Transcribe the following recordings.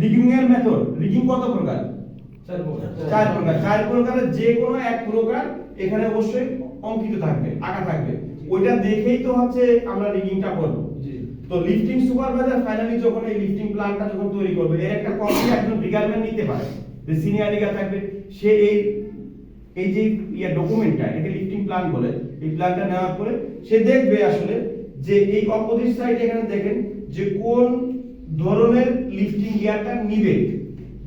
Rigging এর method, rigging কত প্রকার? চার প্রকার। চার প্রকারের যে কোনো এক প্রকার এখানে অবশ্যই অঙ্কিত থাকবে, আঁকা থাকবে, ওইটা দেখেই তো হচ্ছে আমরা রিগিংটা করব। তো লিফটিং সুপারভাইজার ফাইনালি যখন এই লিফটিং প্ল্যানটা যখন তৈরি করবে, এর একটা কপি একজন রিগারম্যান নিতে পারে, যে সিনিয়র রিগার থাকবে, সে এই যে ডকুমেন্টটা, এটাকে লিফটিং প্ল্যান বলে, এই প্ল্যানটা নেওয়ার পরে সে দেখবে আসলে যে এই অপোজিট সাইডে এখানে দেখেন যে কোন ধরনের লিফটিং গিয়ারটা নিবে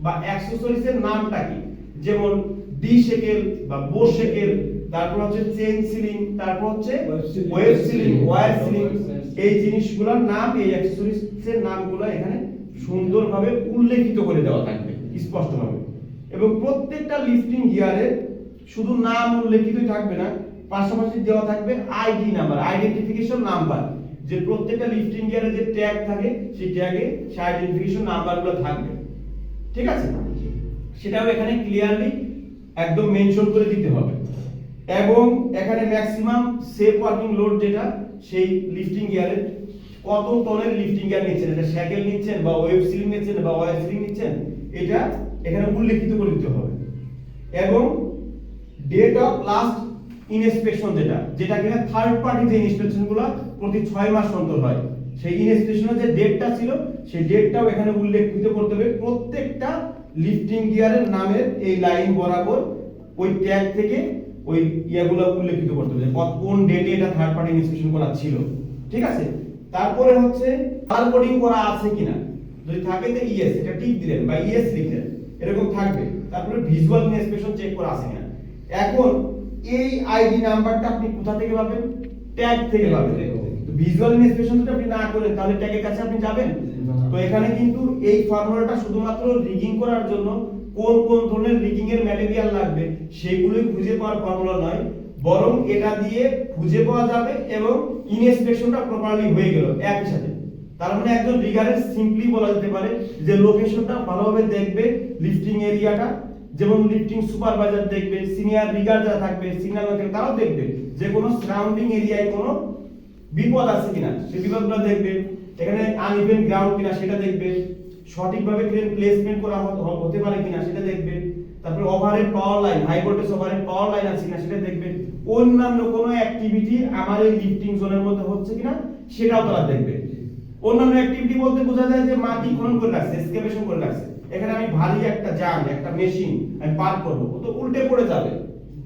বা অ্যাকসেসরিজ এর নামটা কি, যেমন ডি শেকেল বা বো শেকেল, তারপর হচ্ছে চেইন সিলিং, তারপর হচ্ছে ওয়েভ সিলিং, ওয়্যার সিলিং, এই জিনিসগুলোর নাম, এই অ্যাকসেসরিজ এর নামগুলো এখানে সুন্দরভাবে উল্লেখিত করে দেওয়া থাকবে স্পষ্টভাবে। এবং প্রত্যেকটা লিফটিং গিয়ারে শুধু নাম উল্লেখিতই থাকবে না, পাশাপাশি দেওয়া থাকবে আইডি নাম্বার, আইডেন্টিফিকেশন নাম্বার, যে প্রত্যেকটা লিফটিং গিয়ারে যে ট্যাগ থাকে সেই ট্যাগে সেই আইডেন্টিফিকেশন নাম্বারগুলো থাকবে, ঠিক আছে? সেটাও এখানে ক্লিয়ারলি একদম মেনশন করে দিতে হবে। এবং এখানে ম্যাক্সিমাম সেফ ওয়ার্কিং লোড যেটা, সেই লিফটিং গিয়ারে কত টনের লিফটিং গিয়ার নিচ্ছেন, এটা শ্যাকেল নিচ্ছেন বা ওয়েভ সিলিং নিচ্ছেন বা ওয়্যার সিলিং নিচ্ছেন, এটা এখানে উল্লেখিত করে দিতে হবে। এবং ডেট অফ লাস্ট ইনস্পেকশন যেটা কিনা থার্ড পার্টি যে ইনস্পেকশনগুলো প্রতি 6 মাস অন্তর হয়, সেই ইনস্পেকশনের যে ডেটটা ছিল সেই ডেটটাও এখানে উল্লেখিত করতে হবে। প্রত্যেকটা লিফটিং গিয়ারের নামের এই লাইন বরাবর ওই ট্যাগ থেকে ওই ইয়াগুলো উল্লেখিত করতে হবে, কোন ডেটে এটা থার্ড পার্টি ইনস্পেকশন করা ছিল, ঠিক আছে? তারপরে হচ্ছে কালার কোডিং করা আছে কিনা, যদি থাকে তো ইয়েস, এটা টিক দিলেন বা ইয়েস লিখলেন, এরকম থাকবে। তারপরে ভিজুয়াল ইনস্পেকশন চেক করা আছে কিনা। এখন এই আইডি নাম্বারটা আপনি কোথা থেকে পাবেন? ট্যাগ থেকে পাবেন। তো ভিজুয়াল ইনস্পেকশন যদি আপনি না করেন তাহলে ট্যাগের কাছে আপনি যাবেন? তো এখানে কিন্তু এই ফর্মুলাটা শুধুমাত্র রিগিং করার জন্য কোন কোন ধরনের রিগিং এর ম্যাটেরিয়াল লাগবে সেগুলোই খুঁজে পাওয়ার ফর্মুলা নয়, বরং এটা দিয়ে খুঁজে পাওয়া যাবে এবং ইনস্পেকশনটা প্রপারলি হয়ে গেল একই সাথে। তার মানে একজন রিগারের সিম্পলি বলা যেতে পারে যে লোকেশনটা ভালোভাবে দেখবে, লিফটিং এরিয়াটা, যেমন লিফটিং সুপারভাইজার দেখবে, সিনিয়র রিগার যারা থাকবে, সিগন্যাল ম্যান তারাও দেখবে যে কোনো সারাউন্ডিং এরিয়ায় কোনো বিপদ আছে কিনা, সেই বিপদগুলো দেখবে, এখানে আনইভেন গ্রাউন্ড কিনা সেটা দেখবে, সঠিকভাবে ক্রেন প্লেসমেন্ট করা হতে পারে কিনা সেটা দেখবে, তারপরে overhead power line, high voltage overhead power line আছে কিনা সেটা দেখবে, অন্যান্য কোনো অ্যাক্টিভিটি আমার এই লিফটিং জোনের মধ্যে হচ্ছে কিনা সেটাও তারা দেখবে। অন্যান্য অ্যাক্টিভিটি বলতে বোঝা যায় যে মাটি খনন করে রাখছে, এক্সকেভেশন করে রাখছে, এখানে আমি ভারী একটা জাম, একটা মেশিন আমি পার করব, ও তো উল্টে পড়ে যাবে,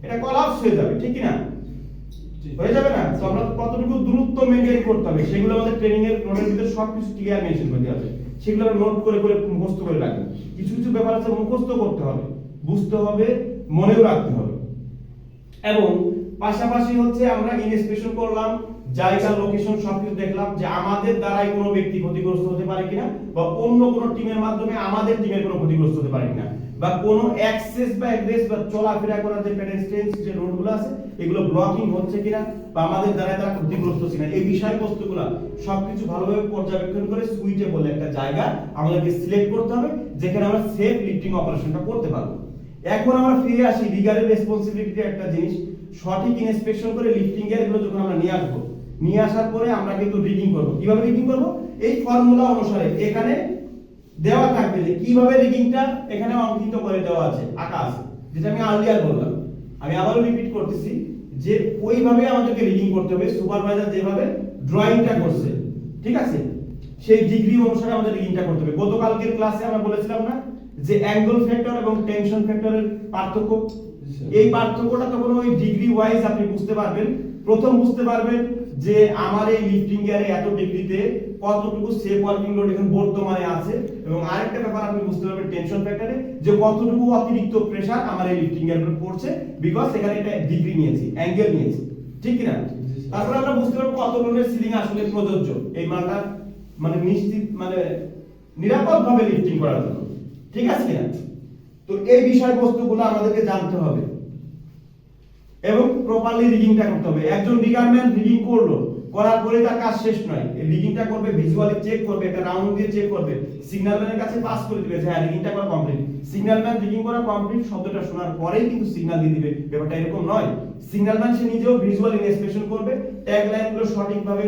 এটা কলাপস হয়ে যাবে, ঠিক কি না? হয়ে যাবে না? তো আমরা কতটুকু দূরত্ব মেইনটেইন করতে হবে সেগুলো আমাদের ট্রেনিং এর নোটের ভিতরে সবকিছু ক্লিয়ার মেনশন করতে হবে, সেগুলো আমরা নোট করে করে মুখস্থ করে রাখবো। কিছু কিছু ব্যাপার আছে মুখস্থ করতে হবে, বুঝতে হবে, মনেও রাখতে হবে। এবং পাশাপাশি হচ্ছে আমরা ইনস্পেকশন করলাম, জায়গা লোকেশন সবকিছু দেখলাম যে আমাদের দ্বারাই কোনো ব্যক্তি ক্ষতিগ্রস্ত হতে পারে কিনা, বা অন্য কোনো টিমের মাধ্যমে আমাদের টিমের কোনো ক্ষতিগ্রস্ত হতে পারে কিনা, বা কোনো অ্যাক্সেস বা এগ্রেস বা চলাফেরা করার যে পেডেস্ট্রিয়ান যে রোডগুলো আছে এগুলো ব্লকিং হচ্ছে কিনা, বা আমাদের দ্বারা তারা ক্ষতিগ্রস্ত কিনা, এই বিষয়বস্তুগুলো সবকিছু ভালোভাবে পর্যবেক্ষণ করে সুইটেবল একটা জায়গা আমাদেরকে সিলেক্ট করতে হবে যেখানে আমরা সেফ লিফটিং অপারেশনটা করতে পারবো। এখন আমরা ফিরে আসি রিগারের রেসপন্সিবিলিটি একটা জিনিস, সঠিক ইনস্পেকশন করে লিফটিং গিয়ারগুলো যখন আমরা নিয়ে আসবো, নিয়ে আসার পরে আমরা কিন্তু রিগিং করব। কিভাবে রিগিং করব? এই ফর্মুলা অনুসারে এখানে দেওয়া থাকবে যে কিভাবে রিগিংটা এখানে অঙ্কিত করে দেওয়া আছে, আঁকা আছে, যেটা আমি আর্লিয়ার বললাম। আমি আবারও রিপিট করতেছি যে ওইভাবে আমাদেরকে রিগিং করতে হবে, সুপারভাইজার যেভাবে ড্রয়িংটা করছে, ঠিক আছে, সেই ডিগ্রি অনুসারে আমাদের রিগিংটা করতে হবে। গতকালকের ক্লাসে আমরা বলেছিলাম না যে অ্যাঙ্গেল ফ্যাক্টর এবং টেনশন ফ্যাক্টরের পার্থক্য, এই পার্থক্যটা তখন ওই ডিগ্রি ওয়াইজ আপনি বুঝতে পারবেন। প্রথম বুঝতে পারবেন যে আমার এই লিফটিং গিয়ারে এত ডিগ্রিতে কতটুকু সেফ ওয়ার্কিং লোড এখন বর্তমানে আছে, এবং আরেকটা ব্যাপার আপনি বুঝতে পারবেন টেনশন ফ্যাক্টরে যে কতটুকু অতিরিক্ত প্রেসার আমার এই লিফটিং গিয়ারের উপর পড়ছে, বিকজ এখানে এটা ডিগ্রি নিয়েছি, অ্যাঙ্গেল নিয়েছি, ঠিক কি না? তারপর আমরা বুঝতে পারবো কত লোডের সিলিং আসলে প্রযোজ্য এই মানটা, মানে নিশ্চিত, মানে নিরাপদভাবে লিফটিং করার জন্য, ঠিক আছে কিনা? তো এই বিষয়বস্তুগুলো আমাদেরকে জানতে হবে এবং প্রপারলি রিগিংটা করতে হবে। একজন রিগারম্যান রিগিং করলো, করার পরে তার কাজ শেষ নয়, রিগিংটা করবে, ভিজুয়ালি চেক করবে, একটা রাউন্ড দিয়ে চেক করবে, সিগন্যালম্যানের কাছে পাস করে দিবে যে হ্যাঁ রিগিংটা করা কমপ্লিট। সিগন্যালম্যান রিগিং করা কমপ্লিট শব্দটা শোনার পরেই কিন্তু সিগন্যাল দিয়ে দিবে, ব্যাপারটা এরকম নয়। সিগন্যালম্যান সে নিজেও ভিজুয়াল ইনস্পেকশন করবে, ট্যাগ লাইনগুলো সঠিকভাবে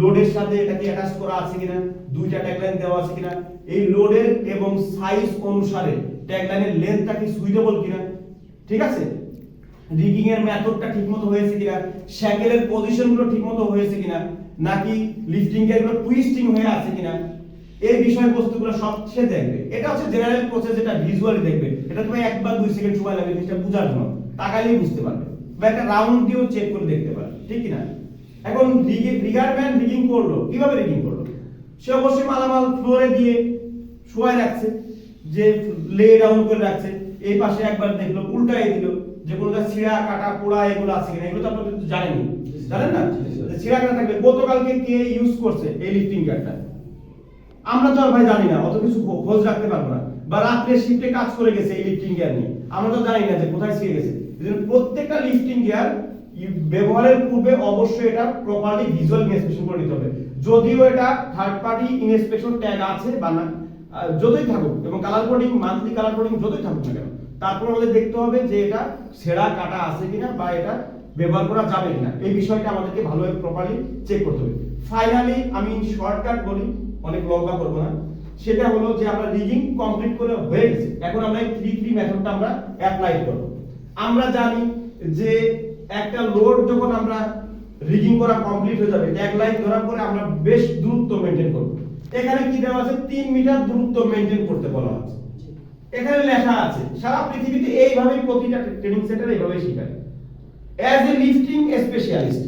লোডের সাথে এটাকে অ্যাটাচ করা আছে কিনা, দুইটা ট্যাগলাইন দেওয়া আছে কিনা, এই লোডের এবং সাইজ অনুসারে ট্যাগলাইনের লেন্থটা কি সুইটেবল কিনা, ঠিক আছে, রিগিং এর মেথডটা ঠিকমতো হয়েছে কিনা, শ্যাকেলের পজিশনগুলো ঠিকমতো হয়েছে কিনা, নাকি লিফটিং গিয়ারগুলো টুইস্টিং হয়ে আছে কিনা, এই বিষয়বস্তুগুলো সব সে দেখবে। এটা হচ্ছে জেনারেল প্রসেস, যেটা ভিজুয়ালি দেখবে। এটা তুমি 1 বা 2 সেকেন্ড সময় লাগবে জিনিসটা বোঝার জন্য, তাকালেই বুঝতে পারবে, বা একটা রাউন্ড দিয়েও চেক করে দেখতে পারবে, ঠিক কি না? এখন রিগারম্যান রিগিং করলো, কিভাবে রিগিং করলো? সে অবশ্যই মালামাল ফ্লোরে দিয়ে শোয়াই রাখছে, যে লে ডাউন করে রাখছে, এই পাশে একবার দেখলো, উল্টাই দিল, যে কোনটা ছিঁড়া কাটা পোড়া এগুলো আছে কিনা, এগুলো তো আপনারা জানেনই, জানেন না? ছিঁড়া কাটা থাকবে, গতকালকে কে ইউজ করছে এই লিফটিং গিয়ারটা, আমরা তো আর ভাই জানি না, অত কিছু খোঁজ রাখতে পারবো না, বা রাত্রে শিফটে কাজ করে গেছে এই লিফটিং গিয়ার নিয়ে, আমরা তো জানি না যে কোথায় ছিঁড়ে গেছে। এজন্য প্রত্যেকটা লিফটিং গিয়ার ব্যবহারের পূর্বে অবশ্যই এটা প্রপারলি ভিজুয়াল ইন্সপেকশন করে নিতে হবে। যদিও এটা থার্ড পার্টি ইন্সপেকশন ট্যাগ আছে বা না, যতই থাকুক, এবং colour coding, monthly colour coding যতই থাকুক না কেন, তারপর আমাদের দেখতে হবে যে এটা ছেঁড়া কাটা আছে কিনা, বা এটা ব্যবহার করা যাবে কিনা, এই বিষয়টা আমাদেরকে ভালোভাবে প্রপারলি চেক করতে হবে। ফাইনালি আমি শর্টকাট বলি, অনেক লম্বা করব না, সেটা হলো যে আমরা রিগিং কমপ্লিট করে হয়ে গেছে, এখন আমরা এই 3 মেথডটা আমরা অ্যাপ্লাই করব। আমরা জানি যে একটা লোড যখন আমরা রিগিং করা কমপ্লিট হয়ে যাবে, ট্যাগ লাইন ধরার পরে আমরা বেশ দূরত্ব মেইনটেইন করব। এখানে কি দেওয়া আছে? 3 মিটার দূরত্ব মেইনটেইন করতে বলা আছে। এখানে লেখা আছে, সারা পৃথিবীতে এইভাবেই প্রতিটা ট্রেনিং সেন্টারে এইভাবেই শেখায়। অ্যাজ এ লিফটিং স্পেশালিস্ট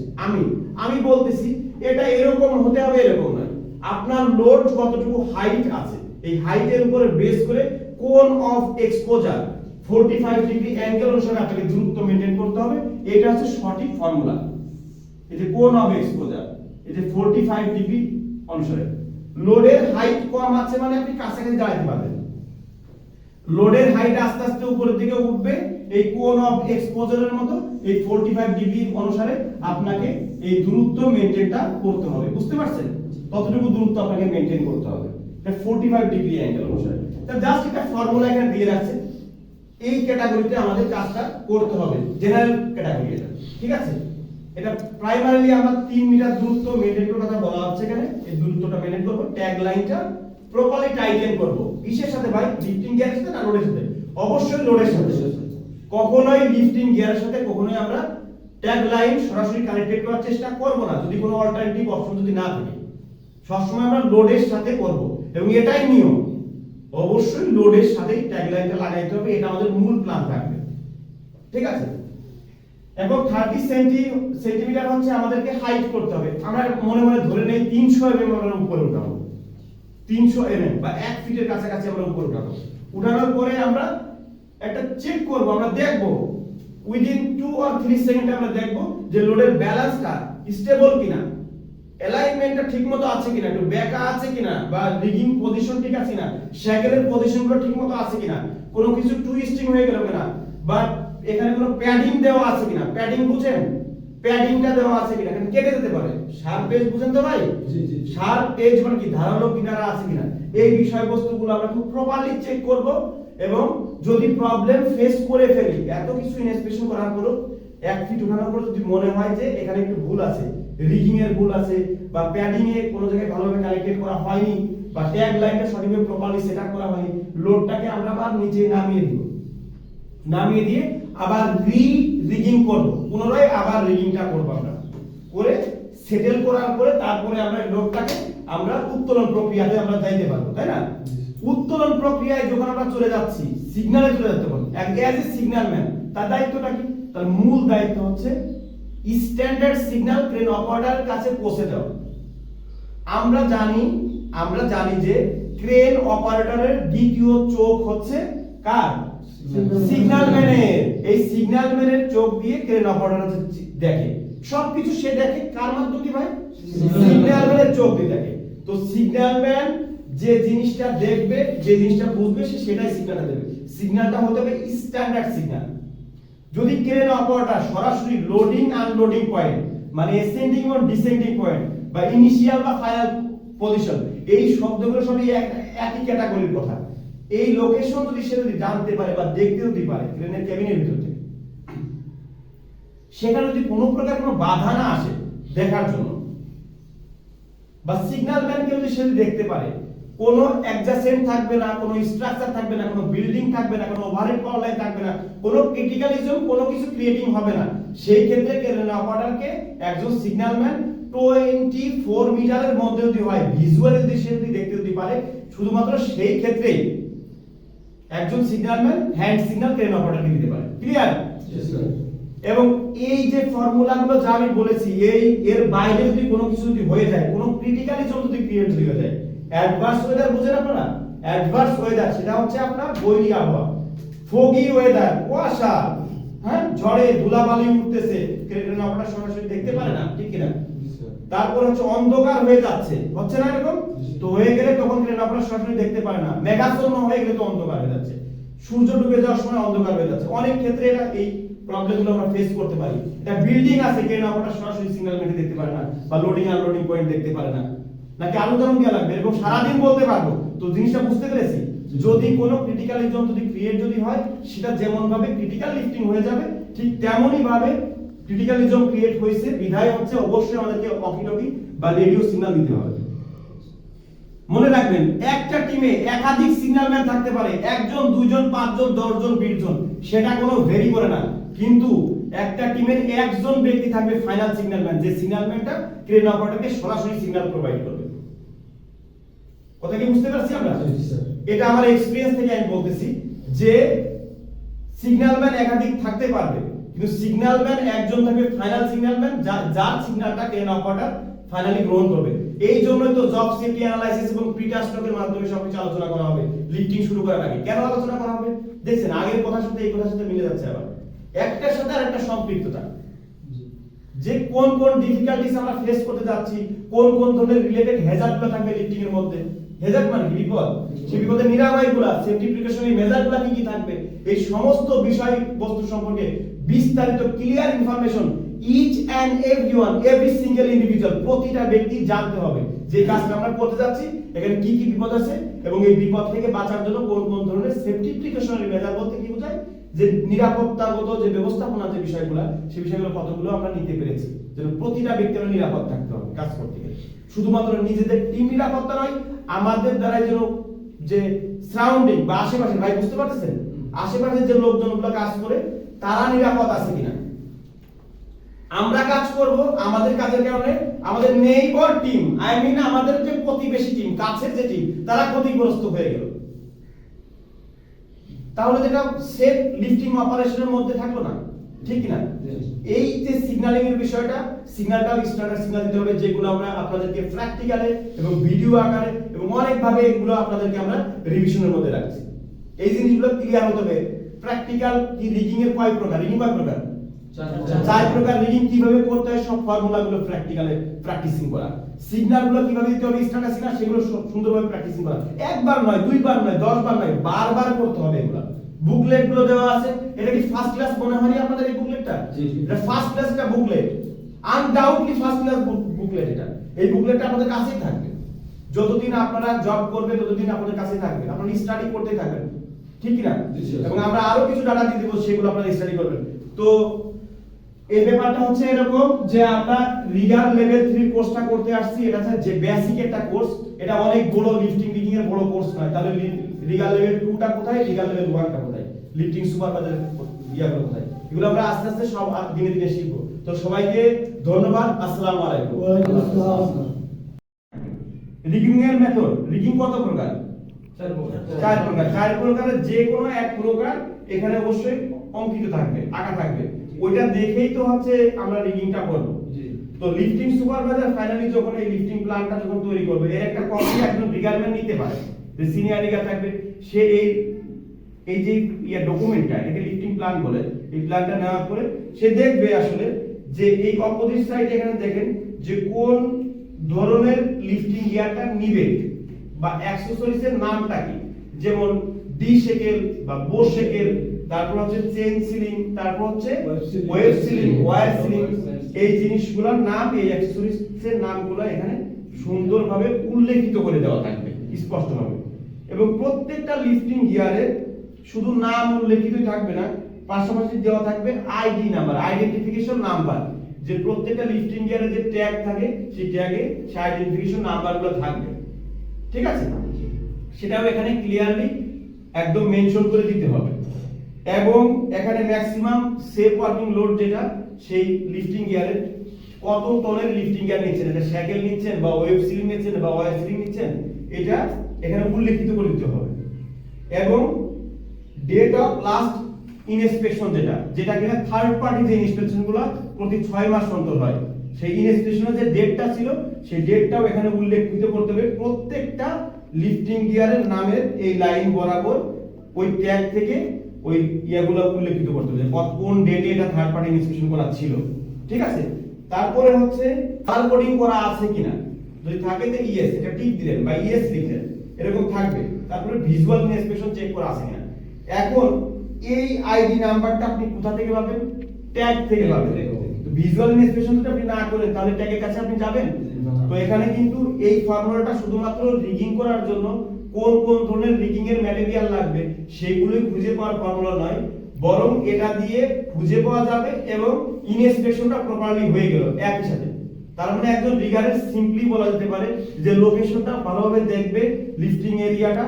আমি বলতেছি এটা এরকম হতে হবে, এরকম না। আপনার লোড কতটুকু হাইট আছে, এই হাইটের উপরে বেস করে কোন অফ এক্সপোজার 45 ডিগ্রি অ্যাঙ্গেল অনুসারে আপনাকে দূরত্ব মেইনটেইন করতে হবে। এটা হচ্ছে সঠিক ফর্মুলা। এই যে কোন অফ এক্সপোজার, এই যে 45 ডিগ্রি অনুসারে, লোডের হাইট কম আছে মানে আপনি কাছাকাছি দাঁড়াতে পারবেন, লোডের হাইট আস্তে আস্তে উপরের দিকে উঠবে, এই কোন অফ এক্সপোজারের মতো এই 45 ডিগ্রি অনুসারে আপনাকে এই দূরত্ব মেইনটেইনটা করতে হবে। বুঝতে পারছেন? ততটুকু দূরত্ব আপনাকে মেইনটেইন করতে হবে, এটা 45 ডিগ্রি অ্যাঙ্গেল অনুসারে। তা জাস্ট একটা ফর্মুলা এখানে দিয়ে রাখছে, এই ক্যাটাগরিতে আমাদের কাজটা করতে হবে, জেনারেল ক্যাটাগরি এটা, ঠিক আছে? এটা প্রাইমারিলি আমরা 3 মিটার দূরত্ব মেইনটেইন করার কথা বলা হচ্ছে এখানে, এই দূরত্বটা মেইনটেইন করব, ট্যাগ লাইনটা প্রপারলি টাইটেন করব। কিসের সাথে ভাই? লিফটিং গিয়ারের সাথে না লোডের সাথে? অবশ্যই লোডের সাথে। কখনোই লিফটিং গিয়ারের সাথে কখনোই আমরা ট্যাগ লাইন সরাসরি কানেক্টেড করার চেষ্টা করব না, যদি কোনো অল্টারনেটিভ অপশন যদি না থাকে। সবসময় আমরা লোডের সাথে করব, এবং এটাই নিয়ম, অবশ্যই লোডের সাথেই ট্যাগ লাইনটা লাগাইতে হবে, এটা আমাদের মূল প্ল্যান থাকবে, ঠিক আছে? এবং 30 সেন্টিমিটার হচ্ছে আমাদেরকে হাইট করতে হবে। আমরা মনে মনে ধরে নেই 300 mm আমরা উপরে উঠাবো, 300 mm বা 1 ফিটের কাছাকাছি আমরা উপরে উঠাবো। উঠানোর পরে আমরা একটা চেক করব, আমরা দেখব উইদিন 2 or 3 সেকেন্ড আমরা দেখব যে লোডের ব্যালেন্সটা স্টেবল কিনা, অ্যালাইনমেন্টটা ঠিকমতো আছে কিনা, একটু বেঁকা আছে কিনা, বা রিগিং পজিশন ঠিক আছে কিনা, শ্যাকেলের পজিশনগুলো ঠিকমতো আছে কিনা, কোনো কিছু টুইস্টিং হয়ে গেল কিনা, বা এখানে কোনো প্যাডিং দেওয়া আছে কিনা। প্যাডিং বুঝেন? প্যাডিংটা দেওয়া আছে কিনা, এখানে কেটে যেতে পারে। শার্প এজ বুঝেন তো ভাই? জি জি। শার্প এজ মানে কি, ধারালো কিনারা আছে কিনা, এই বিষয়বস্তুগুলো আমরা খুব প্রপারলি চেক করব। এবং যদি প্রবলেম ফেস করে ফেলি, এত কিছু ইনস্পেকশন করার পরও 1 ফিট উঠানোর পর যদি মনে হয় যে এখানে একটু ভুল আছে, রিগিং এর ভুল আছে, বা প্যাডিং এ কোনো জায়গায় ভালোভাবে কানেক্টেড করা হয়নি, বা ট্যাগ লাইনটা সঠিকভাবে প্রপারলি সেটআপ করা হয়নি, লোডটাকে আমরা আবার নিচে নামিয়ে দিব, নামিয়ে দিয়ে আবার রিগিং করব, পুনরায় আবার রিগিংটা করব। আমরা করে সেটেল করার পরে তারপরে আমরা লোডটাকে আমরা উত্তোলন প্রক্রিয়াতে আমরা যাইতে পারবো, তাই না? উত্তোলন প্রক্রিয়ায় যখন আমরা চলে যাচ্ছি, সিগন্যালে চলে যেতে পারবো, অ্যাজ এ সিগন্যাল ম্যান তার দায়িত্বটা কি? তার মূল দায়িত্ব হচ্ছে স্ট্যান্ডার্ড সিগন্যাল ক্রেন অপারেটরের কাছে পৌঁছে দেওয়া। আমরা জানি যে ক্রেন অপারেটরের দ্বিতীয় চোখ হচ্ছে কার? সিগন্যাল ম্যানের। এই সিগন্যাল ম্যানের চোখ দিয়ে ক্রেন অপারেটর দেখে, সবকিছু সে দেখে কার মাধ্যমে ভাই? সিগন্যাল ম্যানের চোখ দিয়ে দেখে। তো সিগন্যাল ম্যান যে জিনিসটা দেখবে, যে জিনিসটা বুঝবে, সে সেটাই সিগন্যালটা দেবে। সিগন্যালটা হতে হবে স্ট্যান্ডার্ড সিগন্যাল। যদি ক্রেন অপারেটর সরাসরি লোডিং আনলোডিং পয়েন্ট, মানে অ্যাসেন্ডিং এবং ডিসেন্ডিং পয়েন্ট, বা ইনিশিয়াল বা ফাইনাল পজিশন, এই শব্দগুলো সবই একই ক্যাটাগরির কথা। এই লোকেশন যদি সে যদি জানতে পারে বা দেখতে যদি পারে ক্রেনের ক্যাবিনের ভিতর থেকে, সেখানে যদি কোনো প্রকার কোনো বাধা না আসে দেখার জন্য, বা সিগন্যাল ম্যানকে যদি সে দেখতে পারে কোনো অ্যাডজাসেন্ট থাকবে না, কোনো স্ট্রাকচার থাকবে না, কোনো বিল্ডিং থাকবে না, কোনো ওভারহেড পাওয়ার লাইন থাকবে না, কোনো ক্রিটিক্যালিজম, কোনো কিছু ক্রিয়েটিং হবে না, সেই ক্ষেত্রে ক্রেন অপারেটরকে একজন সিগন্যাল ম্যান 24 মিটারের মধ্যে যদি হয়, ভিজুয়ালি যদি সে যদি দেখতে যদি পারে, শুধুমাত্র সেই ক্ষেত্রেই একজন signal man hand signal crane অপারেটরকে দিতে পারে। ক্লিয়ার? এবং এই যে ফর্মুলাগুলো যা আমি বলেছি, এর বাইরে যদি কোনো কিছু যদি হয়ে যায়, কোনো ক্রিটিক্যালিজম যদি ক্রিয়েট হয়ে যায়, অ্যাডভার্স ওয়েদার বুঝেন আপনারা? অ্যাডভার্স ওয়েদার সেটা হচ্ছে আপনার বৈরী আবহাওয়া, ফগি ওয়েদার, কুয়াশা, হ্যাঁ, ঝড়ে ধুলাবালি উঠতেছে, ক্রেন অপারেটর সরাসরি দেখতে পারে না, ঠিক কি না? তারপর হচ্ছে অন্ধকার হয়ে যাচ্ছে, হচ্ছে না এরকম? তো হয়ে গেলে তখন ক্রেন অপারেটর সরাসরি দেখতে পারে না, মেঘাচ্ছন্ন হয়ে গেলে তো অন্ধকার হয়ে যাচ্ছে, সূর্য ডুবে যাওয়ার সময় অন্ধকার হয়ে যাচ্ছে। অনেক ক্ষেত্রে এটা এই প্রবলেমগুলো আমরা ফেস করতে পারি। এটা বিল্ডিং আছে, ক্রেন অপারেটর সরাসরি সিগন্যাল মেটে দেখতে পারে না, বা লোডিং আনলোডিং পয়েন্ট দেখতে পারে না, নাকি আলোচনা দেওয়া লাগবে এরকম সারাদিন বলতে পারবো? তো জিনিসটা বুঝতে পেরেছি। যদি কোনো ক্রিটিক্যালিজম যদি ক্রিয়েট যদি হয়, সেটা যেমন ভাবে ক্রিটিক্যাল লিফটিং হয়ে যাবে, ঠিক তেমনই ভাবে ক্রিটিক্যালিজম ক্রিয়েট হয়েছে বিধায় হচ্ছে অবশ্যই আমাদেরকে অকিটকি বা রেডিও সিগন্যাল দিতে হবে। মনে রাখবেন, একটা টিমে একাধিক সিগন্যাল ম্যান থাকতে পারে, একজন, দুইজন, পাঁচজন, 10 জন, 20 জন, সেটা কোনো ভেরি করে না, কিন্তু একটা টিমের একজন ব্যক্তি থাকবে ফাইনাল সিগন্যাল ম্যান, যে সিগন্যাল ম্যানটা ক্রেন অপারেটরকে সরাসরি সিগন্যাল প্রোভাইড করবে। কথা কি বুঝতে পারছি আমরা? এটা আমার এক্সপেরিয়েন্স থেকে আমি বলতেছি যে সিগন্যাল ম্যান একাধিক থাকতে পারবে, কিন্তু সিগন্যাল ম্যান একজন থাকবে ফাইনাল সিগন্যাল ম্যান, যার সিগন্যালটা ক্রেন অপারেটর ফাইনালি গ্রহণ করবে। এই জন্যই তো জব সেফটি অ্যানালাইসিস এবং প্রিটাস্টকের মাধ্যমে সবকিছু আলোচনা করা হবে লিফটিং শুরু করার আগে। কেন আলোচনা করা হবে? দেখছেন আগের কথার সাথে এই কথার সাথে মিলে যাচ্ছে, আবার একটার সাথে আরেকটা সম্পৃক্ততা, যে কোন কোন ডিফিকাল্টিস আমরা ফেস করতে যাচ্ছি, কোন কোন ধরনের রিলেটেড হ্যাজার্ডগুলো থাকবে লিফটিং এর মধ্যে। হ্যাজার্ড মানে কি? বিপদ। সেই বিপদের নিরাময়গুলো, সেফটি প্রিকশনারি মেজারগুলো কি কি থাকবে, এই সমস্ত বিষয় বস্তু সম্পর্কে বিস্তারিত clear information each and everyone, every single individual, প্রতিটা ব্যক্তি জানতে হবে যে কাজটা আমরা করতে যাচ্ছি, এখানে কি কি বিপদ আছে, এবং এই বিপদ থেকে বাঁচার জন্য কোন কোন ধরনের সেফটি প্রিকশনারি মেজার বলতে কি বোঝায়, যে নিরাপত্তাগত যে ব্যবস্থাপনা যে বিষয়গুলো, সেই বিষয়গুলো কতগুলো আমরা নিতে পেরেছি, যেন প্রতিটা ব্যক্তির নিরাপদ থাকতে হবে কাজ করতে গেলে। শুধুমাত্র নিজেদের টিম নিরাপত্তা নয়, আমাদের দ্বারা যেন যে সারাউন্ডিং বা আশেপাশে, ভাই বুঝতে পারতেছেন, আশেপাশে যে লোকজনগুলো কাজ করে তারা নিরাপদ আছে কিনা। আমরা কাজ করব, আমাদের কাজের কারণে আমাদের নেইবার টিম, আই মিন আমাদের যে প্রতিবেশী টিম, কাছের যে টিম, তারা ক্ষতিগ্রস্ত হয়ে গেল, তাহলে যেটা সেফ লিফটিং অপারেশনের মধ্যে থাকলো না, ঠিক না? এই যে সিগন্যালিং এর বিষয়টা, সিগন্যালটা স্ট্যান্ডার্ড সিগন্যাল দিতে হবে, যেগুলো আমরা আপনাদেরকে প্র্যাকটিক্যালে এবং ভিডিও আকারে এবং অনেক ভাবে এগুলো আপনাদেরকে আমরা রিভিশনের মধ্যে রাখছি। এই জিনিসগুলো ক্লিয়ার হতে হবে। প্র্যাকটিক্যাল কি রিগিং এর কয় প্রকার? রিগিং কয় প্রকার? 4 প্রকার। রিগিং কিভাবে করতে হয় সব ফর্মুলাগুলো প্র্যাকটিক্যালে প্র্যাকটিসিং করা, সিগন্যালগুলো কিভাবে দিতে হবে স্ট্যান্ডার্ড সিগন্যাল, সেগুলো সুন্দরভাবে প্র্যাকটিসিং করা, একবার নয়, দুইবার নয়, 10 বার নয়, বারবার করতে হবে এগুলো। বুকলেট গুলো দেওয়া আছে, এটা কি ফার্স্ট ক্লাস মনে হয়নি আপনাদের এই বুকলেটটা? এটা ফার্স্ট ক্লাস একটা booklet, undoubtedly first class booklet এটা। এই বুকলেটটা আপনাদের কাছেই থাকবে, যতদিন আপনারা জব করবে ততদিন আপনাদের কাছেই থাকবে, আপনারা স্টাডি করতেই থাকবেন, ঠিক কি না? এবং আমরা আরো কিছু ডাটা দিয়ে দেব, সেগুলো আপনারা স্টাডি করবেন। তো এই ব্যাপারটা হচ্ছে এরকম যে আমরা রিগার লেভেল 3 কোর্সটা করতে আসছি, এটা হচ্ছে যে বেসিক একটা কোর্স, এটা অনেক বড় লিফটিং রিগিং এর বড় কোর্স নয়। তাহলে রিগার লেভেল 2টা কোথায়, রিগার লেভেল 1টা কোথায়, লিফটিং সুপারভাইজার ইয়াগুলো কোথায়, এগুলো আমরা আস্তে আস্তে সব দিনে দিনে শিখব। তো সবাইকে ধন্যবাদ, আসসালামু আলাইকুম। ওয়া আলাইকুম আসসালাম। রিগিং এর মেথড, রিগিং কত প্রকার? 4 প্রকার। 4 প্রকারের যে কোনো এক প্রকার এখানে অবশ্যই অঙ্কিত থাকবে, আঁকা থাকবে, ওইটা দেখেই তো হচ্ছে আমরা রিগিংটা করব। তো লিফটিং সুপারভাইজার ফাইনালি যখন এই লিফটিং প্ল্যানটা যখন তৈরি করবে, এর একটা কপি একজন রিগারম্যান নিতে পারে, যে সিনিয়র রিগার থাকবে, সে এই যে ডকুমেন্টটা, এটাকে লিফটিং প্ল্যান বলে, এই প্ল্যানটা নেওয়ার পরে সে দেখবে আসলে যে এই অপোজিট সাইডে এখানে দেখেন যে কোন ধরনের লিফটিং গিয়ারটা নিবে বা অ্যাকসেসরিজ এর নামটা কি, যেমন ডি শেকেল বা বো শেকেল, তারপর হচ্ছে চেইন সিলিং, তারপর হচ্ছে ওয়েভ সিলিং, ওয়্যার সিলিং, এই জিনিসগুলোর নাম, এই অ্যাকসেসরিজ এর নামগুলো এখানে সুন্দরভাবে উল্লেখিত করে দেওয়া থাকবে স্পষ্টভাবে। এবং প্রত্যেকটা লিফটিং গিয়ারে শুধু নাম উল্লেখিতই থাকবে না, পাশাপাশি দেওয়া থাকবে আইডি নাম্বার, আইডেন্টিফিকেশন নাম্বার। যে প্রত্যেকটা লিফটিং গিয়ারে যে ট্যাগ থাকে সেই ট্যাগে সেই আইডেন্টিফিকেশন নাম্বারগুলো থাকবে, ঠিক আছে? সেটাও এখানে ক্লিয়ারলি একদম মেনশন করে দিতে হবে। এবং এখানে ম্যাক্সিমাম সেফ ওয়ার্কিং লোড যেটা সেই লিফটিং গিয়ারের কত টনের লিফটিং গিয়ার নিচ্ছেন, এটা স্যাকেল নিচ্ছেন বা ওয়েব সিলিং নিচ্ছেন বা ওয়ার সিলিং নিচ্ছেন, এটা এখানে উল্লেখিত করে দিতে হবে। এবং ডেট অফ লাস্ট ইনস্পেকশন যেটা কিনা থার্ড পার্টি যে ইনস্পেকশনগুলো প্রতি 6 মাস অন্তর হয়, সেই ইনস্পেকশনের যে ডেটটা ছিল সেই ডেটটাও এখানে উল্লেখিত করতে হবে। প্রত্যেকটা লিফটিং গিয়ারের নামের এই লাইন বরাবর ওই ট্যাগ থেকে ওই ইয়াগুলো উল্লেখিত করতে হবে কোন ডেটে এটা থার্ড পার্টি ইনস্পেকশন করা ছিল, ঠিক আছে? তারপরে হচ্ছে কালার কোডিং করা আছে কিনা, যদি থাকে তো ইয়েস এটা টিক দিলেন বা ইয়েস লিখলেন, এরকম থাকবে। তারপরে ভিজুয়াল ইনস্পেকশন চেক করা আছে কিনা। এখন এই আইডি নাম্বারটা আপনি কোথা থেকে পাবেন? ট্যাগ থেকে পাবেন। তো ভিজুয়াল ইনস্পেকশন যদি আপনি না করেন তাহলে ট্যাগের কাছে আপনি যাবেন? তো এখানে কিন্তু এই ফর্মুলাটা শুধুমাত্র রিগিং করার জন্য কোন কোন ধরনের রিগিং এর ম্যাটেরিয়াল লাগবে সেগুলোই খুঁজে পাওয়ার ফর্মুলা নয়, বরং এটা দিয়ে খুঁজে পাওয়া যাবে এবং ইনস্পেকশনটা প্রপারলি হয়ে গেল একই সাথে। তার মানে একজন রিগারের সিম্পলি বলা যেতে পারে যে লোকেশনটা ভালোভাবে দেখবে, লিফটিং এরিয়াটা,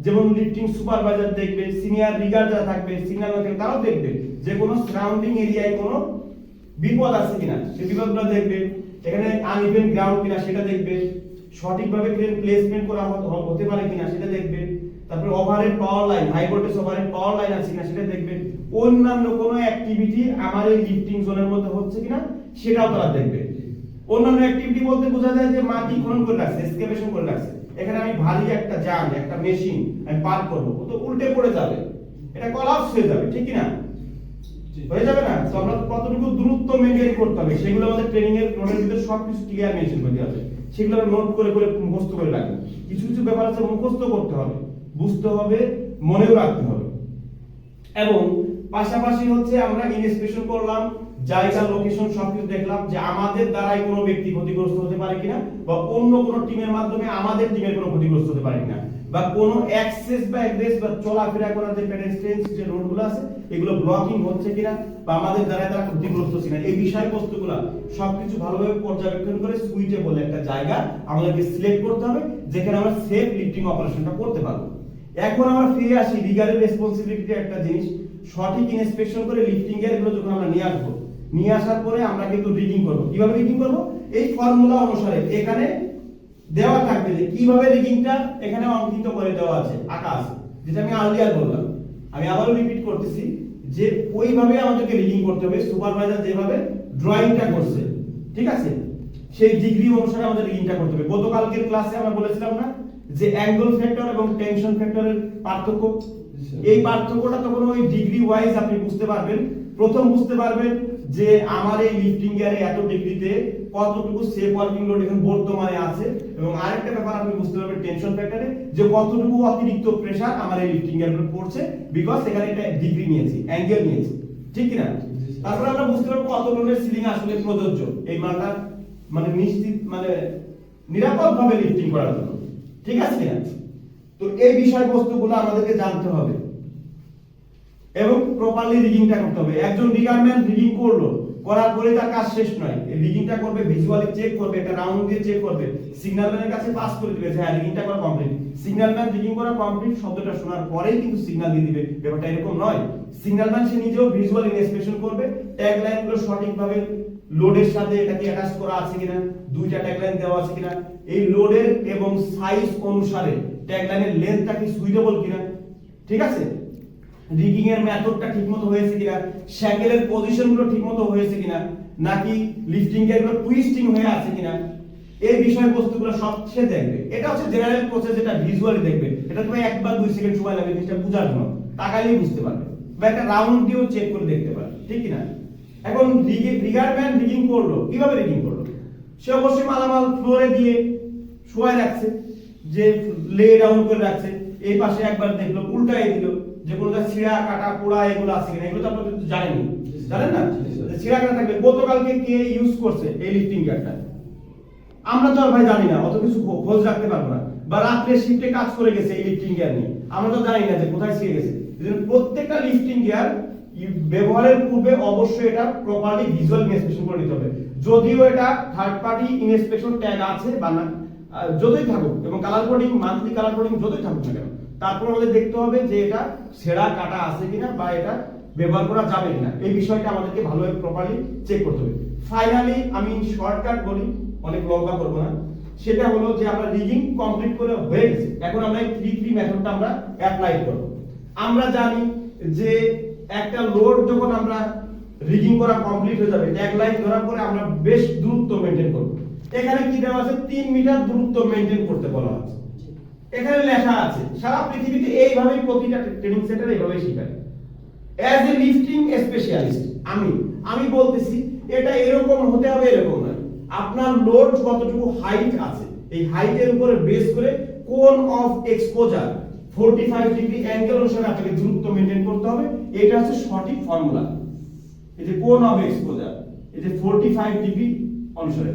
যেমন লিফটিং সুপারভাইজার দেখবে, সিনিয়র রিগার যারা থাকবে, সিগন্যাল ম্যান তারাও দেখবে যে কোনো সারাউন্ডিং এরিয়ায় কোনো বিপদ আছে কিনা, সেই বিপদগুলো দেখবে। এখানে আনইভেন গ্রাউন্ড কিনা সেটা দেখবে, সঠিকভাবে ক্রেন প্লেসমেন্ট করা হতে পারে কিনা সেটা দেখবে। তারপরে overhead power line, high voltage overhead power line আছে কিনা সেটা দেখবে। অন্যান্য কোনো অ্যাক্টিভিটি আমার এই লিফটিং জোনের মধ্যে হচ্ছে কিনা সেটাও তারা দেখবে। অন্যান্য অ্যাক্টিভিটি বলতে বোঝা যায় যে মাটি খনন করে রাখছে, এক্সকাভেশন করে রাখছে, এখানে আমি ভারী একটা যান একটা মেশিন আমি পার্ক করব, ও তো উল্টে পড়ে যাবে, এটা কলাপস হয়ে যাবে, ঠিক কি না? হয়ে যাবে না? তো আমরা কতটুকু দূরত্ব মেইনটেইন করতে হবে সেগুলো আমাদের ট্রেনিং এর নোটের ভিতরে সবকিছু ক্লিয়ার মেনশন করতে হবে। সেগুলো আমরা নোট করে করে মুখস্থ করে রাখবো। কিছু কিছু ব্যাপার আছে মুখস্থ করতে হবে, বুঝতে হবে, মনেও রাখতে হবে। এবং পাশাপাশি হচ্ছে আমরা ইনস্পেকশন করলাম, জায়গা লোকেশন সবকিছু দেখলাম যে আমাদের দ্বারাই কোনো ব্যক্তি ক্ষতিগ্রস্ত হতে পারে কিনা, বা অন্য কোনো টিমের মাধ্যমে আমাদের টিমের কোনো ক্ষতিগ্রস্ত হতে পারে কিনা, বা কোনো অ্যাক্সেস বা এগ্রেস বা চলাফেরা করার যে পেডেস্ট্রিয়ান যে রোডগুলো আছে এগুলো ব্লকিং হচ্ছে কিনা, বা আমাদের দ্বারা তারা ক্ষতিগ্রস্ত কিনা, এই বিষয়বস্তুগুলো সবকিছু ভালোভাবে পর্যবেক্ষণ করে সুইটেবল একটা জায়গা আমাদেরকে সিলেক্ট করতে হবে যেখানে আমরা সেফ লিফটিং অপারেশনটা করতে পারবো। এখন আমরা ফিরে আসি রিগারের রেসপন্সিবিলিটি একটা জিনিস, সঠিক ইনস্পেকশন করে লিফটিং গিয়ারগুলো যখন আমরা নিয়ে আসবো, নিয়ে আসার পরে আমরা কিন্তু রিগিং করব। কিভাবে রিগিং করব? এই ফর্মুলা অনুসারে এখানে দেওয়া থাকবে যে কিভাবে রিগিংটা এখানে অঙ্কিত করে দেওয়া আছে, আঁকা আছে, যেটা আমি আর্লিয়ার বললাম। আমি আবারও রিপিট করতেছি যে ওইভাবে আমাদেরকে রিগিং করতে হবে, সুপারভাইজার যেভাবে ড্রয়িংটা করছে, ঠিক আছে? সেই ডিগ্রি অনুসারে আমাদের রিগিংটা করতে হবে। গতকালকের ক্লাসে আমরা বলেছিলাম না যে অ্যাঙ্গেল ফ্যাক্টর এবং টেনশন ফ্যাক্টরের পার্থক্য, এই পার্থক্যটা তখন ওই ডিগ্রি ওয়াইজ আপনি বুঝতে পারবেন। প্রথম বুঝতে পারবেন যে আমার এই লিফটিং গিয়ারে এত ডিগ্রিতে কতটুকু সেফ ওয়ার্কিং লোড এখন বর্তমানে আছে, এবং আরেকটা ব্যাপার আপনি বুঝতে পারবেন টেনশন ফ্যাক্টরে যে কতটুকু অতিরিক্ত প্রেসার আমার এই লিফটিং গিয়ারের উপর পড়ছে, বিকজ এখানে এটা ডিগ্রি নিয়েছি, অ্যাঙ্গেল নিয়েছি, ঠিক কি না? তারপর আমরা বুঝতে পারবো কত টনের সিলিং আসলে প্রযোজ্য এই মালটা মানে নিশ্চিত মানে নিরাপদভাবে লিফটিং করার জন্য, ঠিক আছে কিনা? তো এই বিষয়বস্তুগুলো আমাদেরকে জানতে হবে এবং প্রপারলি রিগিংটা করতে হবে। একজন রিগারম্যান রিগিং করলো, করার পরে তার কাজ শেষ নয়, এই রিগিংটা করবে, ভিজুয়ালি চেক করবে, একটা রাউন্ড দিয়ে চেক করবে, সিগন্যালম্যানের কাছে পাস করে দিবে যে হ্যাঁ রিগিংটা করা কমপ্লিট। সিগন্যালম্যান রিগিং করা কমপ্লিট শব্দটা শোনার পরেই কিন্তু সিগন্যাল দিয়ে দিবে, ব্যাপারটা এরকম নয়। সিগন্যালম্যান সে নিজেও ভিজুয়াল ইনস্পেকশন করবে, ট্যাগ লাইনগুলো সঠিকভাবে লোডের সাথে এটাকে অ্যাটাচ করা আছে কিনা, দুইটা ট্যাগ লাইন দেওয়া আছে কিনা, এই লোডের এবং সাইজ অনুসারে ট্যাগ লাইনের লেন্থটা কি সুইটেবল কিনা, ঠিক আছে? রিগিং এর মেথডটা ঠিকমতো হয়েছে কিনা, শ্যাকেলের পজিশনগুলো ঠিকমতো হয়েছে কিনা, নাকি লিফটিং গিয়ারগুলো টুইস্টিং হয়ে আছে কিনা, এই বিষয়বস্তুগুলো সব সে দেখবে। এটা হচ্ছে জেনারেল প্রসেস, যেটা ভিজুয়ালি দেখবে। এটা তুমি 1 বা 2 সেকেন্ড সময় লাগবে জিনিসটা বোঝার জন্য, তাকালেই বুঝতে পারবে, বা একটা রাউন্ড দিয়েও চেক করে দেখতে পারবে, ঠিক কি না? এখন রিগারম্যান রিগিং করলো, কিভাবে রিগিং করলো? সে অবশ্যই মালামাল ফ্লোরে দিয়ে শোয়াই রাখছে, যে লে ডাউন করে রাখছে, এই পাশে একবার দেখলো, উল্টাই দিল, যে কোনটা ছিঁড়া কাটা পোড়া এগুলো আছে কিনা, এগুলো তো আপনারা জানেনই, জানেন না? ছিঁড়া কাটা থাকবে। গতকালকে কে ইউজ করছে এই লিফটিং গিয়ারটা আমরা তো আর ভাই জানি না, অত কিছু খোঁজ রাখতে পারবো না, বা রাত্রে শিফটে কাজ করে গেছে এই লিফটিং গিয়ার নিয়ে, আমরা তো জানি না যে কোথায় ছিঁড়ে গেছে। প্রত্যেকটা লিফটিং গিয়ার ব্যবহারের পূর্বে অবশ্যই এটা প্রপারলি ভিজুয়াল ইন্সপেকশন করে নিতে হবে। যদিও এটা থার্ড পার্টি ইন্সপেকশন ট্যাগ আছে বা না যতই থাকুক, এবং colour coding monthly colour coding যতই থাকুক না কেন, তারপর আমাদের দেখতে হবে যে এটা ছেঁড়া কাটা আছে কিনা বা এটা ব্যবহার করা যাবে কিনা, এই বিষয়টা আমাদেরকে ভালোভাবে প্রপারলি চেক করতে হবে। ফাইনালি আমি শর্টকাট বলি, অনেক লম্বা করব না, সেটা হলো যে আমরা রিগিং কমপ্লিট করে হয়ে গেছে, এখন আমরা এই 3-3 মেথডটা আমরা অ্যাপ্লাই করব। আমরা জানি যে একটা লোড যখন আমরা রিগিং করা কমপ্লিট হয়ে যাবে, ট্যাগ লাইন ধরার পরে আমরা বেশ দূরত্ব মেইনটেইন করব। এখানে কি দেওয়া আছে, 3 মিটার দূরত্ব মেইনটেইন করতে বলা আছে। এখানে লেখা আছে, সারা পৃথিবীতে এইভাবেই প্রতিটা ট্রেনিং সেন্টারে এইভাবেই শেখায়। অ্যাজ এ লিফটিং স্পেশালিস্ট আমি বলতেছি এটা এরকম হতে হবে, এরকম নয়। আপনার লোড কতটুকু হাইট আছে, এই হাইটের উপরে বেস করে কোন অফ এক্সপোজার 45 ডিগ্রি অ্যাঙ্গেল অনুসারে আপনাকে দূরত্ব মেইনটেইন করতে হবে। এটা হচ্ছে সঠিক ফর্মুলা। এই যে কোন অফ এক্সপোজার, এই যে 45 ডিগ্রি অনুসারে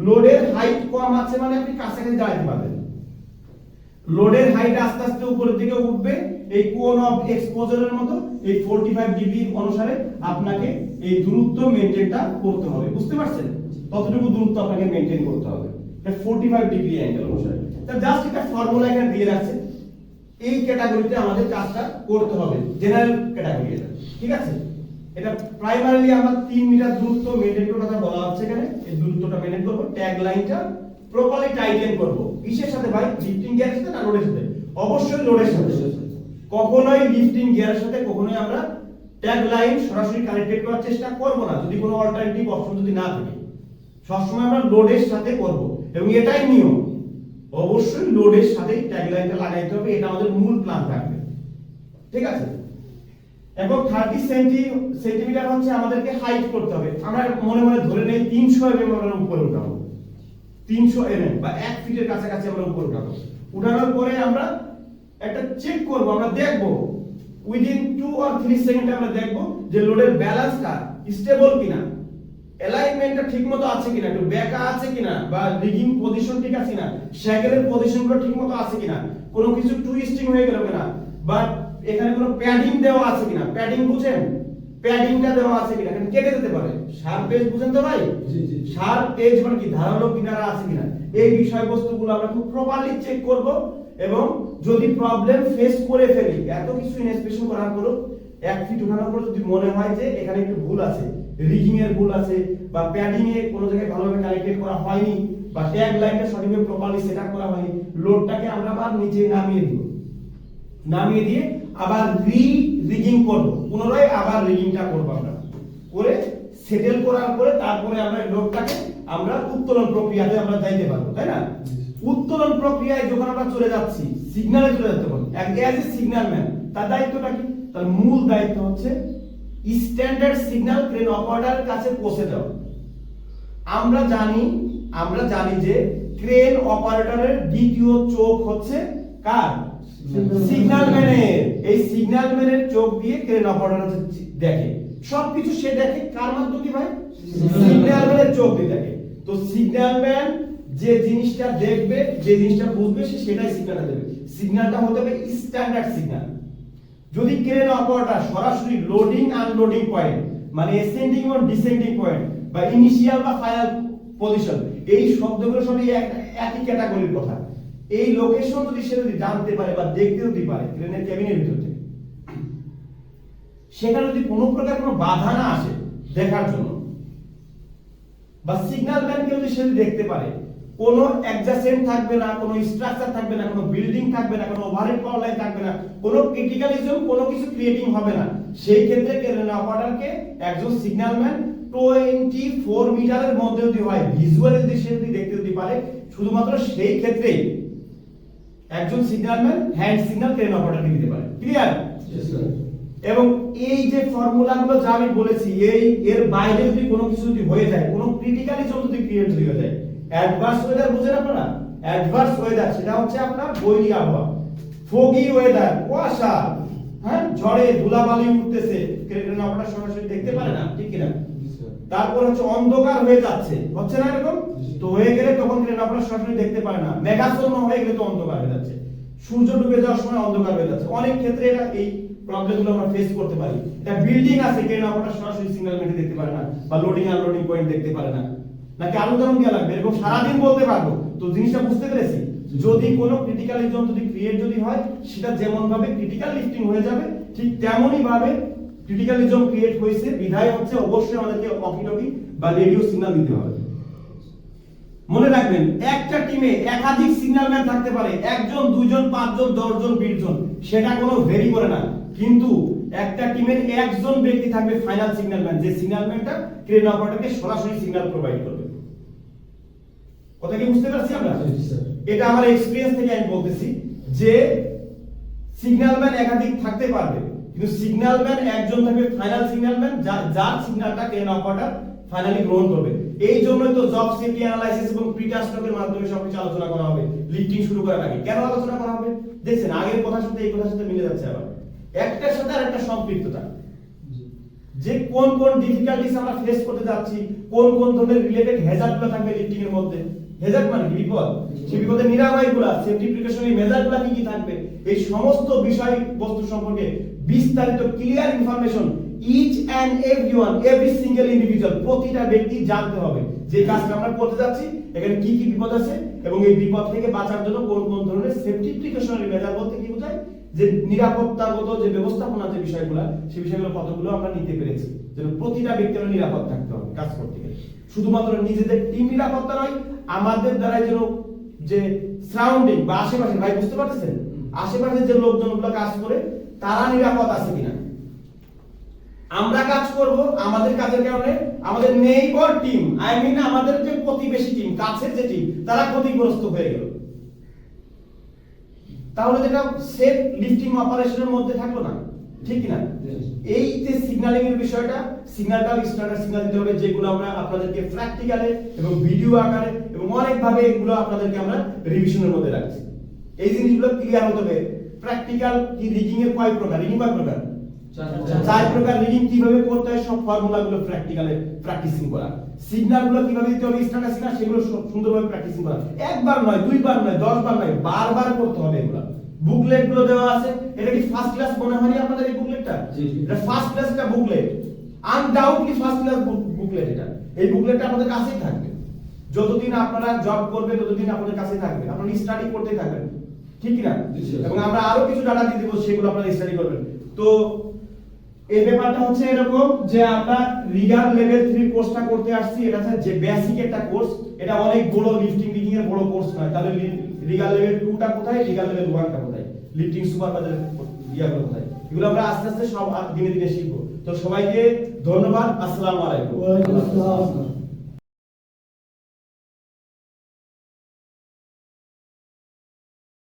লোডের হাইট কম আছে মানে আপনি কাছাকাছি দাঁড়াতে পারবেন। লোডের হাইট আস্তে আস্তে উপরের দিকে উঠবে, এই কোন অফ এক্সপোজারের মতো এই 45 ডিগ্রি অনুসারে আপনাকে এই দূরত্ব মেইনটেইনটা করতে হবে। বুঝতে পারছেন? ততটুকু দূরত্ব আপনাকে মেইনটেইন করতে হবে, এটা 45 ডিগ্রি অ্যাঙ্গেল অনুসারে। তা জাস্ট একটা ফর্মুলা এখানে দিয়ে রাখছে, এই ক্যাটাগরিতে আমাদের কাজটা করতে হবে, জেনারেল ক্যাটাগরি এটা, ঠিক আছে? এটা প্রাইমারিলি আমরা 3 মিটার দূরত্ব মেইনটেইন করার কথা বলা হচ্ছে এখানে। এই দূরত্বটা মেইনটেইন করব, ট্যাগ লাইনটা প্রপারলি টাইটেন করব। কিসের সাথে ভাই? লিফটিং গিয়ারের সাথে না লোডের সাথে? অবশ্যই লোডের সাথে। কখনোই লিফটিং গিয়ারের সাথে কখনোই আমরা ট্যাগ লাইন সরাসরি কানেক্টেড করার চেষ্টা করব না, যদি কোনো অল্টারনেটিভ অপশন যদি না থাকে। সবসময় আমরা লোডের সাথে করব, এবং এটাই নিয়ম, অবশ্যই লোডের সাথে ট্যাগ লাইনটা লাগাইতে হবে, এটা আমাদের মূল প্ল্যান থাকবে, ঠিক আছে? এবং 30 সেন্টিমিটার হচ্ছে আমাদেরকে হাইট করতে হবে। আমরা মনে মনে ধরে নেই 300 mm আমরা উপরে উঠাবো, 300 mm বা 1 ফিটের কাছাকাছি আমরা উপরে উঠাবো। উঠানোর পরে আমরা একটা চেক করব, আমরা দেখব উইদিন 2 or 3 সেকেন্ডে আমরা দেখব যে লোডের ব্যালেন্সটা স্টেবল কিনা, অ্যালাইনমেন্টটা ঠিকমতো আছে কিনা, একটু বেঁকা আছে কিনা, বা রিগিং পজিশন ঠিক আছে কিনা, শ্যাকেলের পজিশনগুলো ঠিকমতো আছে কিনা, কোনো কিছু টুইস্টিং হয়ে গেল কিনা, বা এখানে কোনো প্যাডিং দেওয়া আছে কিনা। প্যাডিং বুঝেন? প্যাডিংটা দেওয়া আছে কিনা, এখানে কেটে যেতে পারে। শার্প এজ বুঝেন তো ভাই? জি জি। শার্প এজ মানে কি, ধারালো কিনারা আছে কিনা, এই বিষয়বস্তুগুলো আমরা খুব প্রপারলি চেক করব। এবং যদি প্রবলেম ফেস করে ফেলি, এত কিছু ইনস্পেকশন করার পরও 1 ফিট উঠানোর পর যদি মনে হয় যে এখানে একটু ভুল আছে, রিগিং এর ভুল আছে, বা প্যাডিং এ কোনো জায়গায় ভালোভাবে কানেক্টেড করা হয়নি, বা ট্যাগ লাইনটা সঠিকভাবে প্রপারলি সেটআপ করা হয়নি, লোডটাকে আমরা আবার নিচে নামিয়ে দিব। নামিয়ে দিয়ে আবার রিগিং করব, পুনরায় আবার রিগিংটা করব। আমরা করে সেটেল করার পরে তারপরে আমরা লোডটাকে আমরা উত্তোলন প্রক্রিয়াতে আমরা যাইতে পারবো, তাই না? উত্তোলন প্রক্রিয়ায় যখন আমরা চলে যাচ্ছি, সিগন্যালে চলে যেতে পারবো। অ্যাজ এ সিগন্যাল ম্যান তার দায়িত্বটা কি? তার মূল দায়িত্ব হচ্ছে স্ট্যান্ডার্ড সিগন্যাল ক্রেন অপারেটরের কাছে পৌঁছে দেওয়া। আমরা জানি যে ক্রেন অপারেটরের দ্বিতীয় চোখ হচ্ছে কার? সিগন্যাল ম্যানের। এই সিগন্যাল ম্যানের চোখ দিয়ে ক্রেন অপারেটর দেখে, সবকিছু সে দেখে কার মাধ্যমে ভাই? সিগন্যাল ম্যানের চোখ দিয়ে দেখে। তো সিগন্যাল ম্যান যে জিনিসটা দেখবে, যে জিনিসটা বুঝবে, সে সেটাই সিগন্যালটা দেবে। সিগন্যালটা হতে হবে স্ট্যান্ডার্ড সিগন্যাল। যদি ক্রেন অপারেটর সরাসরি লোডিং আনলোডিং পয়েন্ট, মানে অ্যাসেন্ডিং ও ডিসেন্ডিং পয়েন্ট, বা ইনিশিয়াল বা ফাইনাল পজিশন, এই শব্দগুলো সবই একই ক্যাটাগরির কথা। এই লোকেশন যদি সে জানতে পারে বা দেখতে যদি পারে ক্রেনের ক্যাবিনের ভিতর থেকে, সেখানে যদি কোনো প্রকার কোনো বাধা না আসে দেখার জন্য, বা সিগন্যাল ম্যানকে যদি সে দেখতে পারে কোনো অ্যাডজাসেন্ট থাকবে না, কোনো স্ট্রাকচার থাকবে না, কোনো বিল্ডিং থাকবে না, কোনো ওভারহেড পাওয়ার লাইন থাকবে না, কোনো ক্রিটিক্যালিজম, কোনো কিছু ক্রিয়েটিং হবে না, সেই ক্ষেত্রে ক্রেন অপারেটরকে একজন সিগন্যাল ম্যান 24 মিটারের মধ্যে যদি হয়, ভিজুয়ালি যদি সে দেখতে যদি পারে, শুধুমাত্র সেই ক্ষেত্রেই একজন signal man hand signal crane অপারেটরকে দিতে পারে। ক্লিয়ার? এবং এই যে ফর্মুলাগুলো যা আমি বলেছি, এর বাইরে যদি কোনো কিছু যদি হয়ে যায়, কোনো ক্রিটিক্যালিজম যদি ক্রিয়েট হয়ে যায়, অ্যাডভার্স ওয়েদার বুঝেন আপনারা? অ্যাডভার্স ওয়েদার সেটা হচ্ছে আপনার বৈরী আবহাওয়া, ফগি ওয়েদার, কুয়াশা, হ্যাঁ, ঝড়ে ধুলাবালি উঠতেছে, ক্রেন অপারেটর সরাসরি দেখতে পারে না, ঠিক কিনা? তারপর হচ্ছে অন্ধকার হয়ে যাচ্ছে, হচ্ছে না এরকম? তো হয়ে গেলে তখন ক্রেন অপারেটর সরাসরি দেখতে পারে না, মেঘাচ্ছন্ন হয়ে গেলে তো অন্ধকার হয়ে যাচ্ছে, সূর্য ডুবে যাওয়ার সময় অন্ধকার হয়ে যাচ্ছে। অনেক ক্ষেত্রে এটা এই প্রবলেমগুলো আমরা ফেস করতে পারি। এটা বিল্ডিং আছে, কেন আমরা সরাসরি সিগন্যাল মেটে দেখতে পারে না বা লোডিং আনলোডিং পয়েন্ট দেখতে পারে না, নাকি আরো উদাহরণ দেওয়া লাগবে? এরকম সারাদিন বলতে পারবো। তো জিনিসটা বুঝতে পেরেছি, যদি কোনো ক্রিটিক্যাল জোন যদি ক্রিয়েট যদি হয়, সেটা যেমন ভাবে ক্রিটিক্যাল লিফটিং হয়ে যাবে, ঠিক তেমনই ভাবে ক্রিটিক্যাল জোন ক্রিয়েট হয়েছে বিধায় হচ্ছে অবশ্যই আমাদেরকে অকিটকি বা রেডিও সিগন্যাল দিতে হবে। মনে রাখবেন, একটা টিমে একাধিক সিগন্যাল ম্যান থাকতে পারে, একজন, দুইজন, পাঁচজন, 10 জন, 20 জন, সেটা কোনো ভেরি করে না। কিন্তু একটা টিমের একজন ব্যক্তি থাকবে ফাইনাল সিগন্যাল ম্যান, যে সিগন্যাল ম্যানটা ক্রেন অপারেটরকে সরাসরি সিগন্যাল প্রোভাইড করবে। কথা কি বুঝতে পারছি আমরা? এটা আমার এক্সপেরিয়েন্স থেকে আমি বলতেছি যে সিগন্যাল ম্যান একাধিক থাকতে পারবে, কিন্তু সিগন্যাল ম্যান একজন থাকবে ফাইনাল সিগন্যাল ম্যান, যার সিগন্যালটা ক্রেন অপারেটর ফাইনালি গ্রহণ করবে। এই জন্যই তো জব সেফটি অ্যানালাইসিস এবং প্রিটাস্টকের মাধ্যমে সবকিছু আলোচনা করা হবে লিফটিং শুরু করার আগে। কেন আলোচনা করা হবে? দেখছেন আগের কথার সাথে এই কথার সাথে মিলে যাচ্ছে, আবার একটার সাথে আরেকটা সম্পৃক্ততা, যে কোন কোন ডিফিকাল্টিস আমরা ফেস করতে যাচ্ছি, কোন কোন ধরনের রিলেটেড হ্যাজার্ডগুলো থাকবে লিফটিং এর মধ্যে। হ্যাজার্ড মানে কি? বিপদ। সেই বিপদের নিরাময়গুলো, সেফটি প্রিকশনারি মেজারগুলো কি কি থাকবে, এই সমস্ত বিষয় বস্তু সম্পর্কে বিস্তারিত clear information each and everyone, every single individual, প্রতিটা ব্যক্তি জানতে হবে যে কাজটা আমরা করতে যাচ্ছি এখানে কি কি বিপদ আছে, এবং এই বিপদ থেকে বাঁচার জন্য কোন কোন ধরনের সেফটি প্রিকশনারি মেজার বলতে কি বোঝায়, যে নিরাপত্তাগত যে ব্যবস্থাপনা যে বিষয়গুলো, সেই বিষয়গুলো কতগুলো আমরা নিতে পেরেছি, যেন প্রতিটা ব্যক্তির নিরাপদ থাকতে হবে কাজ করতে গেলে। শুধুমাত্র নিজেদের টিম নিরাপত্তা নয়, আমাদের দ্বারা যেন যে সারাউন্ডিং বা আশেপাশে, ভাই বুঝতে পারতেছেন, আশেপাশে যে লোকজনগুলো কাজ করে তারা নিরাপদ আছে কিনা। আমরা কাজ করব, আমাদের কাজের কারণে আমাদের নেইবার টিম, আই মিন আমাদের যে প্রতিবেশী টিম, কাছের যে টিম, তারা ক্ষতিগ্রস্ত হয়ে গেল, তাহলে যেটা সেফ লিফটিং অপারেশনের মধ্যে থাকলো না, ঠিক কি না? এই যে সিগন্যালিং এর বিষয়টা, সিগন্যালটা স্ট্যান্ডার্ড সিগন্যাল দিতে হবে, যেগুলো আমরা আপনাদেরকে প্র্যাকটিক্যালে এবং ভিডিও আকারে এবং অনেক ভাবে এগুলো আপনাদেরকে আমরা রিভিশনের মধ্যে রাখছি। এই জিনিসগুলো ক্লিয়ার হতে হবে। প্র্যাকটিক্যাল কি রিগিং এর কয় প্রকার? রিগিং কয় প্রকার? 4 প্রকার। রিগিং কিভাবে করতে হয় সব ফর্মুলাগুলো প্র্যাকটিক্যালে প্র্যাকটিসিং করা, সিগন্যালগুলো কিভাবে দিতে হবে স্ট্যান্ডার্ড সিগন্যাল, সেগুলো সুন্দরভাবে প্র্যাকটিসিং করা, একবার নয়, দুইবার নয়, 10 বার নয়, বারবার করতে হবে এগুলো। বুকলেট গুলো দেওয়া আছে, এটা কি ফার্স্ট ক্লাস মনে হয়নি আপনাদের এই বুকলেটটা? এটা ফার্স্ট ক্লাস একটা booklet, undoubtedly first class booklet এটা। এই বুকলেটটা আপনাদের কাছেই থাকবে, যতদিন আপনারা জব করবে ততদিন আপনাদের কাছেই থাকবে, আপনারা স্টাডি করতেই থাকবেন, ঠিক কি না? এবং আমরা আরো কিছু ডাটা দিয়ে দেব, সেগুলো আপনারা স্টাডি করবেন। তো এই ব্যাপারটা হচ্ছে এরকম যে আমরা রিগাল লেভেল 3 কোর্সটা করতে আসছি, এটা হচ্ছে যে বেসিক একটা কোর্স, এটা অনেক বড় লিফটিং রিগিং এর বড় কোর্স নয়। তাহলে রিগাল লেভেল 2টা কোথায়, রিগাল লেভেল 1টা কোথায়, লিফটিং সুপারভাইজার ইয়াগুলো কোথায়, এগুলো আমরা আস্তে আস্তে সব দিনে দিনে শিখবো। তো সবাইকে ধন্যবাদ, আসসালামু আলাইকুম। ওয়া আলাইকুম আসসালাম।